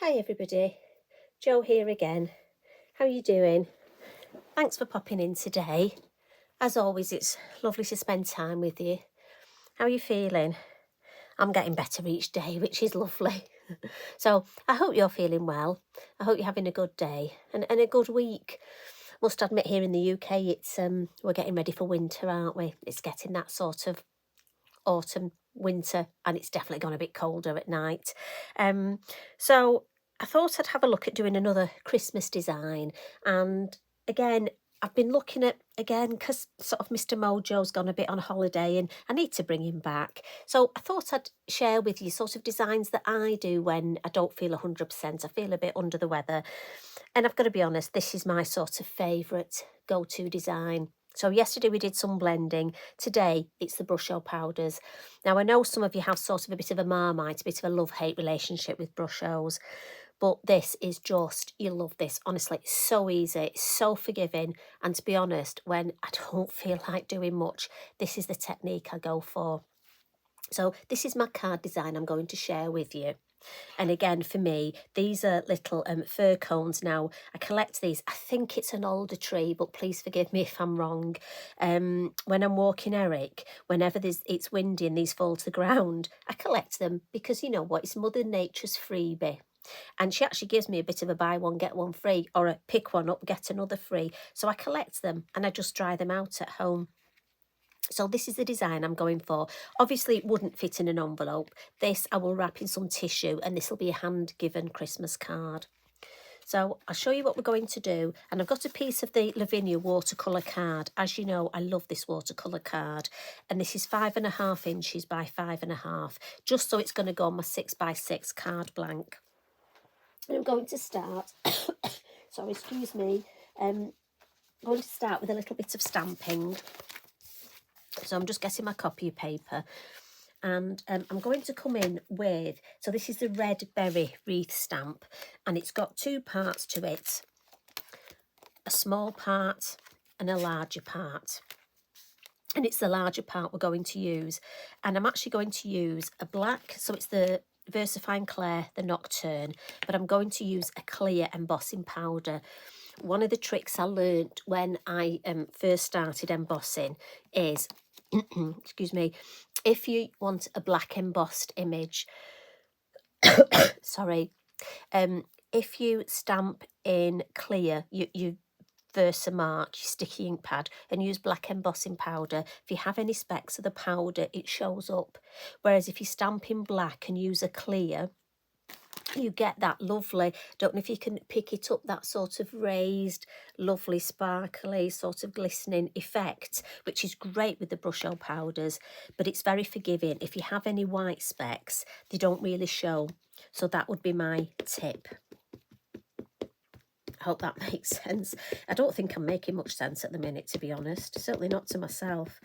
Hi everybody, Jo here again. How are you doing? Thanks for popping in today. As always, it's lovely to spend time with you. How are you feeling? I'm getting better each day, which is lovely. So I hope you're feeling well. I hope you're having a good day and a good week. Must admit, here in the UK, it's we're getting ready for winter, aren't we? It's getting that sort of autumn, winter, and it's definitely gone a bit colder at night. So I thought I'd have a look at doing another Christmas design. And again, I've been looking at, again, because sort of Mr. Mojo's gone a bit on holiday and I need to bring him back. So I thought I'd share with you sort of designs that I do when I don't feel 100%. I feel a bit under the weather. And I've got to be honest, this is my sort of favourite go-to design. So yesterday we did some blending. Today it's the Brusho powders. Now I know some of you have sort of a bit of a Marmite, a bit of a love-hate relationship with Brushos, but this is just, you'll love this. Honestly, it's so easy, it's so forgiving. And to be honest, when I don't feel like doing much, this is the technique I go for. So this is my card design I'm going to share with you. And again, for me, these are little fir cones. Now, I collect these. I think it's an older tree, but please forgive me if I'm wrong. When I'm walking Eric, whenever it's windy and these fall to the ground, I collect them because, you know what, it's Mother Nature's freebie. And she actually gives me a bit of a buy one, get one free, or a pick one up, get another free. So I collect them and I just dry them out at home. So this is the design I'm going for. Obviously, it wouldn't fit in an envelope. This I will wrap in some tissue and this will be a hand-given Christmas card. So I'll show you what we're going to do. And I've got a piece of the Lavinia watercolour card. As you know, I love this watercolour card. And this is 5.5 inches by 5.5, just so it's going to go on my 6x6 card blank. And I'm going to start, sorry, excuse me. I'm going to start with a little bit of stamping. So I'm just getting my copy paper and I'm going to come in with, so this is the red berry wreath stamp and it's got two parts to it, a small part and a larger part. And it's the larger part we're going to use. And I'm actually going to use a black, so it's the VersaFine Clair, the Nocturne, but I'm going to use a clear embossing powder. One of the tricks I learned when I first started embossing is, excuse me, if you want a black embossed image, sorry, if you stamp in clear, you Versamark, your sticky ink pad, and use black embossing powder, if you have any specks of the powder, it shows up. Whereas if you stamp in black and use a clear, you get that lovely, don't know if you can pick it up, that sort of raised, lovely, sparkly, sort of glistening effect, which is great with the Brusho powders, but it's very forgiving. If you have any white specks, they don't really show. So that would be my tip. I hope that makes sense. I don't think I'm making much sense at the minute, to be honest. Certainly not to myself.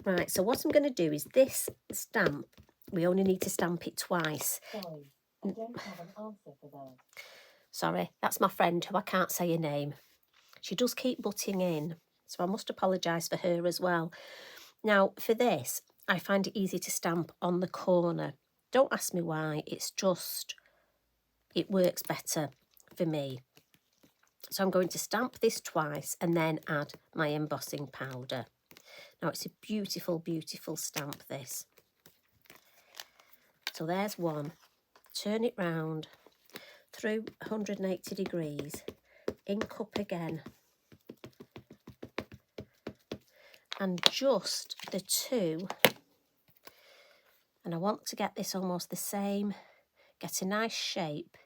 Right, so what I'm going to do is this stamp, we only need to stamp it twice. Sorry, I don't have an answer for that. Sorry, that's my friend who I can't say her name. She does keep butting in, so I must apologise for her as well. Now, for this, I find it easy to stamp on the corner. Don't ask me why, it's just, it works better for me. So I'm going to stamp this twice and then add my embossing powder. Now, it's a beautiful, beautiful stamp, this. So there's one. Turn it round through 180 degrees, ink up again, and just the two. And I want to get this almost the same, get a nice shape,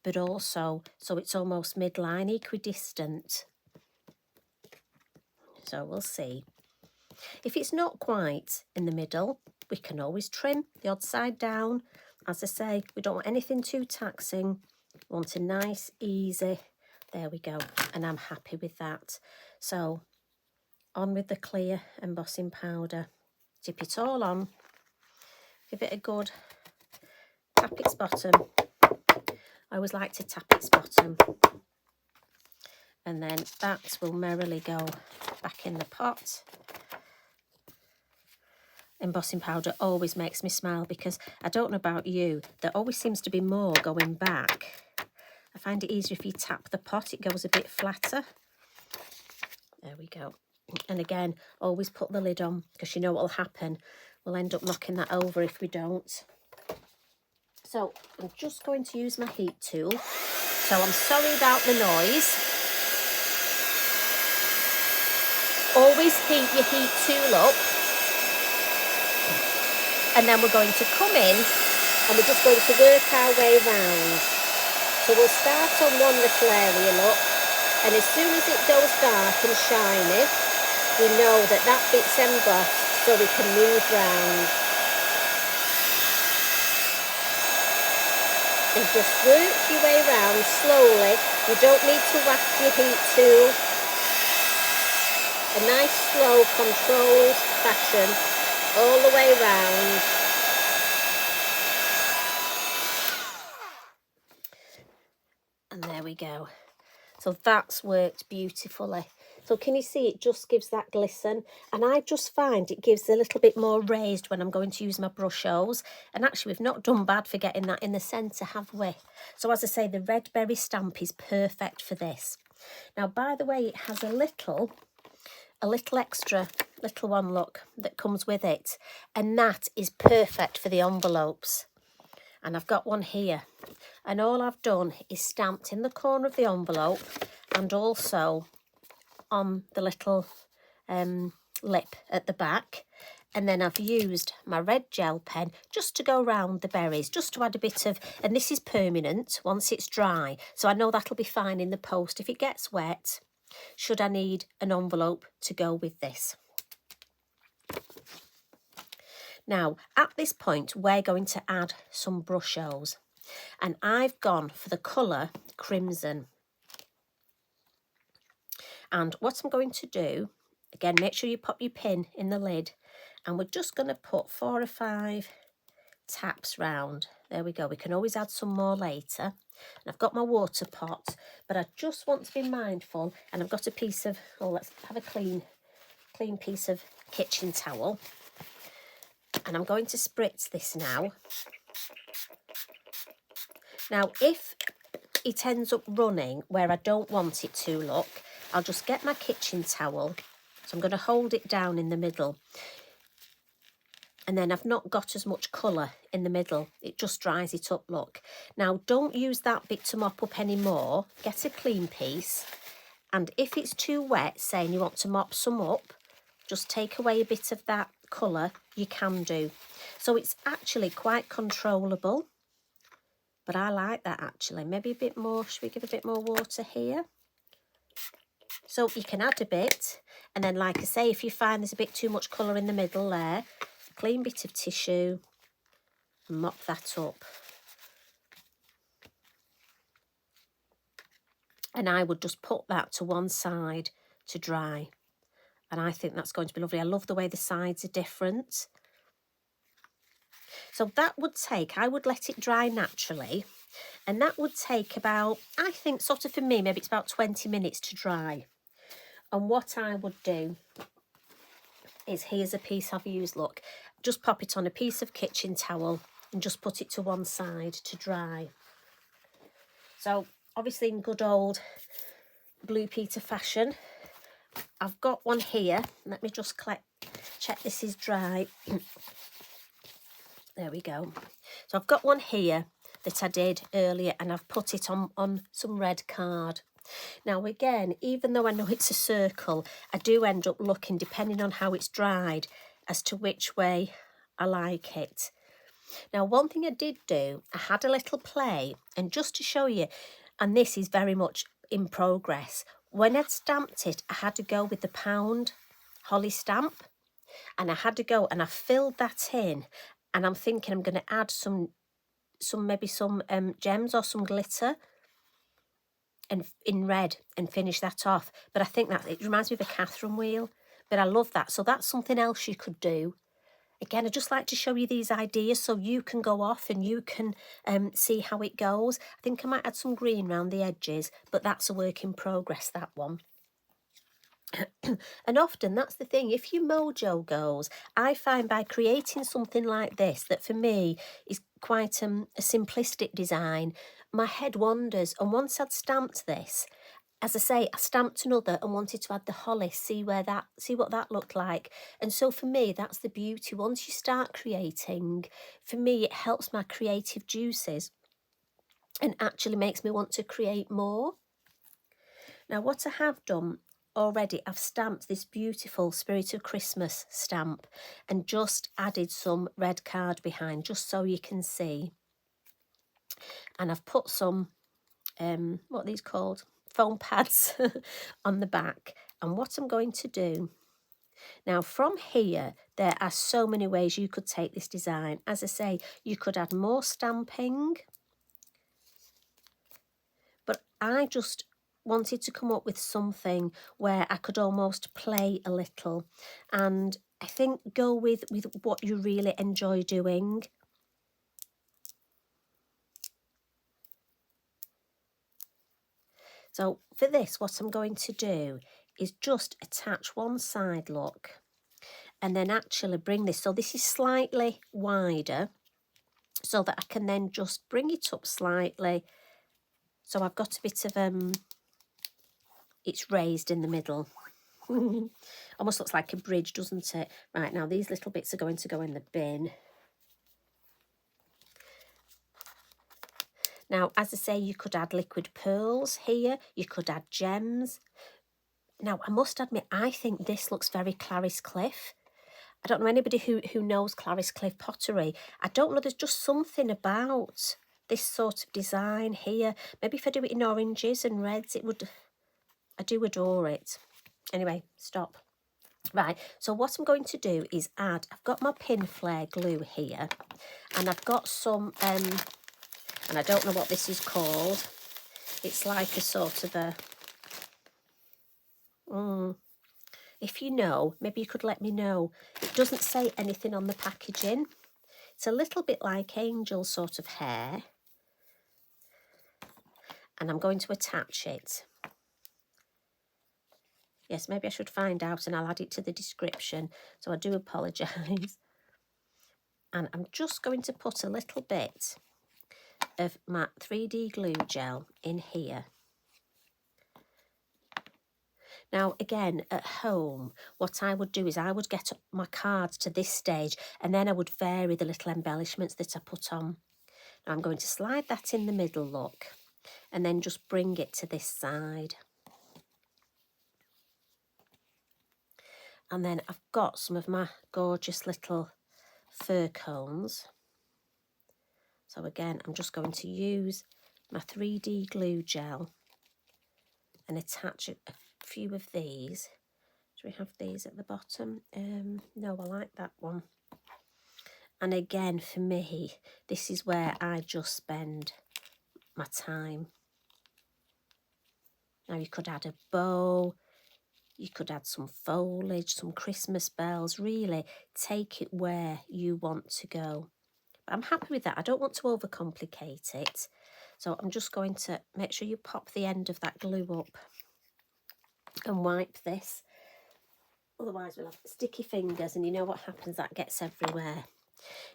but also so it's almost midline, equidistant. So we'll see. If it's not quite in the middle, we can always trim the odd side down. As I say, we don't want anything too taxing. We want a nice, easy, there we go. And I'm happy with that. So on with the clear embossing powder. Dip it all on. Give it a good tap its bottom. I always like to tap its bottom. And then that will merrily go back in the pot. embossing powder always makes me smile, because I don't know about you, there always seems to be more going back. I find it easier if you tap the pot, it goes a bit flatter. There we go. And again, always put the lid on, because you know what will happen. We'll end up knocking that over if we don't. So I'm just going to use my heat tool. So I'm sorry about the noise. Always heat your heat tool up. And then we're going to come in and we're just going to work our way round. So we'll start on one little area, look. And as soon as it goes dark and shiny, we know that that bit's embossed, so we can move round. And just work your way round slowly. You don't need to whack your heat tool. A nice, slow, controlled fashion all the way round. And there we go. So that's worked beautifully. So can you see it just gives that glisten? And I just find it gives a little bit more raised when I'm going to use my Brushos. And actually we've not done bad for getting that in the centre, have we? So as I say, the red berry stamp is perfect for this. Now, by the way, it has a little extra little one, look, that comes with it. And that is perfect for the envelopes. And I've got one here. And all I've done is stamped in the corner of the envelope and also on the little lip at the back. And then I've used my red gel pen just to go around the berries, just to add a bit of, and this is permanent once it's dry. So I know that'll be fine in the post. If it gets wet, should I need an envelope to go with this. Now, at this point, we're going to add some Brushos. And I've gone for the colour Crimson. And what I'm going to do, again, make sure you pop your pin in the lid. And we're just going to put 4 or 5 taps round. There we go. We can always add some more later. And I've got my water pot, but I just want to be mindful. And I've got a piece of, oh, let's have a clean piece of kitchen towel. And I'm going to spritz this now. Now, if it ends up running where I don't want it to, look, I'll just get my kitchen towel. So I'm going to hold it down in the middle. And then I've not got as much colour in the middle. It just dries it up, look. Now, don't use that bit to mop up anymore. Get a clean piece. And if it's too wet, saying you want to mop some up, just take away a bit of that colour, you can do. So it's actually quite controllable. But I like that, actually. Maybe a bit more. Should we give a bit more water here? So you can add a bit. And then, like I say, if you find there's a bit too much colour in the middle there, clean bit of tissue and mop that up. And I would just put that to one side to dry. And I think that's going to be lovely. I love the way the sides are different. So that would take, I would let it dry naturally. And that would take about, I think sort of for me, maybe it's about 20 minutes to dry. And what I would do is, here's a piece I've used, look. Just pop it on a piece of kitchen towel and just put it to one side to dry. So obviously in good old Blue Peter fashion, I've got one here. Let me just check this is dry. There we go. So I've got one here that I did earlier, and I've put it on some red card. Now again, even though I know it's a circle, I do end up looking, depending on how it's dried, as to which way I like it. Now, one thing I did do, I had a little play, and just to show you, and this is very much in progress, when I'd stamped it, I had to go with the pound holly stamp, and I had to go and I filled that in, and I'm thinking I'm going to add some gems or some glitter and in red and finish that off. But I think that it reminds me of a Catherine wheel, but I love that. So that's something else you could do. Again, I just like to show you these ideas so you can go off and you can see how it goes. I think I might add some green around the edges, but that's a work in progress, that one. And often that's the thing, if your mojo goes, I find by creating something like this, that for me is quite a simplistic design, my head wanders. And once I'd stamped this, as I say, I stamped another and wanted to add the holly, see what that looked like. And so for me, that's the beauty. Once you start creating, for me, it helps my creative juices and actually makes me want to create more. Now, what I have done already, I've stamped this beautiful Spirit of Christmas stamp and just added some red card behind, just so you can see. And I've put some, what are these called? Foam pads on the back. And what I'm going to do, now from here, there are so many ways you could take this design. As I say, you could add more stamping, but I just wanted to come up with something where I could almost play a little, and I think go with what you really enjoy doing. So for this, what I'm going to do is just attach one side, look, and then actually bring this, so this is slightly wider, so that I can then just bring it up slightly. So I've got a bit of, it's raised in the middle. Almost looks like a bridge, doesn't it? Right, now these little bits are going to go in the bin. Now, as I say, you could add liquid pearls here. You could add gems. Now, I must admit, I think this looks very Clarice Cliff. I don't know anybody who knows Clarice Cliff pottery. I don't know, there's just something about this sort of design here. Maybe if I do it in oranges and reds, it would... I do adore it. Anyway, stop. Right, so what I'm going to do is add... I've got my pin flare glue here, and I've got some... and I don't know what this is called. It's like a sort of a... if you know, maybe you could let me know. It doesn't say anything on the packaging. It's a little bit like angel sort of hair. And I'm going to attach it. Yes, maybe I should find out and I'll add it to the description. So I do apologise. And I'm just going to put a little bit of my 3D glue gel in here. Now, again, at home, what I would do is I would get my cards to this stage and then I would vary the little embellishments that I put on. Now, I'm going to slide that in the middle, look, and then just bring it to this side. And then I've got some of my gorgeous little fir cones. So again, I'm just going to use my 3D glue gel and attach a few of these. Do we have these at the bottom? No, I like that one. And again, for me, this is where I just spend my time. Now you could add a bow, you could add some foliage, some Christmas bells, really take it where you want to go. But I'm happy with that. I don't want to overcomplicate it. So I'm just going to make sure you pop the end of that glue up and wipe this. Otherwise we'll have sticky fingers and you know what happens, that gets everywhere.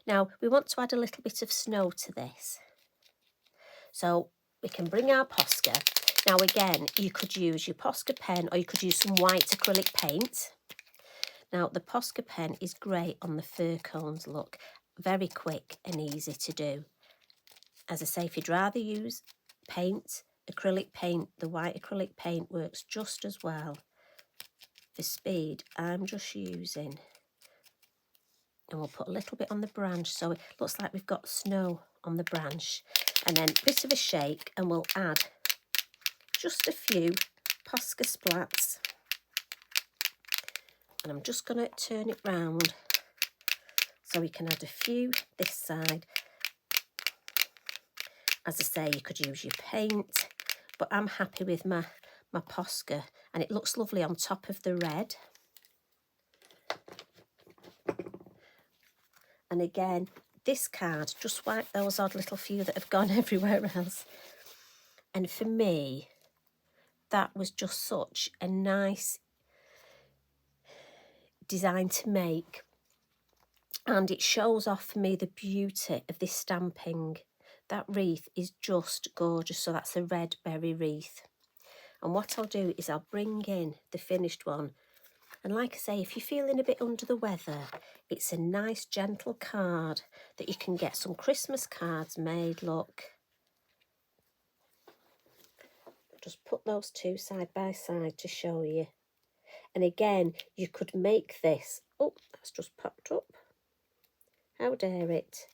Now we want to add a little bit of snow to this. So we can bring our Posca. Now again, you could use your Posca pen or you could use some white acrylic paint. Now the Posca pen is great on the fir cones, look, very quick and easy to do. As I say, if you'd rather use paint, acrylic paint, the white acrylic paint works just as well. For speed, I'm just using, and we'll put a little bit on the branch so it looks like we've got snow on the branch. And then a bit of a shake and we'll add just a few Posca splats. And I'm just going to turn it round so we can add a few this side. As I say, you could use your paint, but I'm happy with my Posca, and it looks lovely on top of the red. And again, this card, just wipe those odd little few that have gone everywhere else. And for me, that was just such a nice, design to make, and it shows off for me the beauty of this stamping. That wreath is just gorgeous. So that's a red berry wreath. And what I'll do is I'll bring in the finished one. And like I say, if you're feeling a bit under the weather, it's a nice gentle card that you can get some Christmas cards made. Look. Just put those two side by side to show you. And again, you could make this. Oh, that's just popped up. How dare it?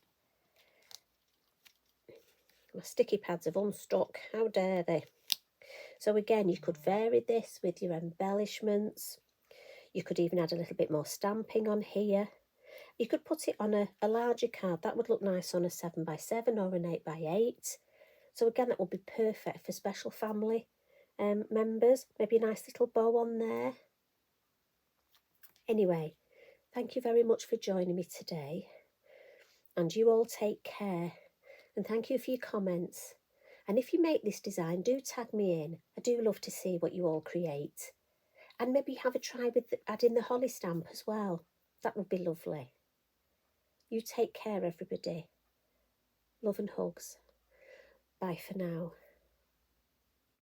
My sticky pads have unstuck. How dare they? So again, you could vary this with your embellishments. You could even add a little bit more stamping on here. You could put it on a larger card. That would look nice on a 7x7 or an 8x8. So again, that would be perfect for special family members. Maybe a nice little bow on there. Anyway, thank you very much for joining me today. And you all take care. And thank you for your comments. And if you make this design, do tag me in. I do love to see what you all create. And maybe have a try with adding the holly stamp as well. That would be lovely. You take care, everybody. Love and hugs. Bye for now.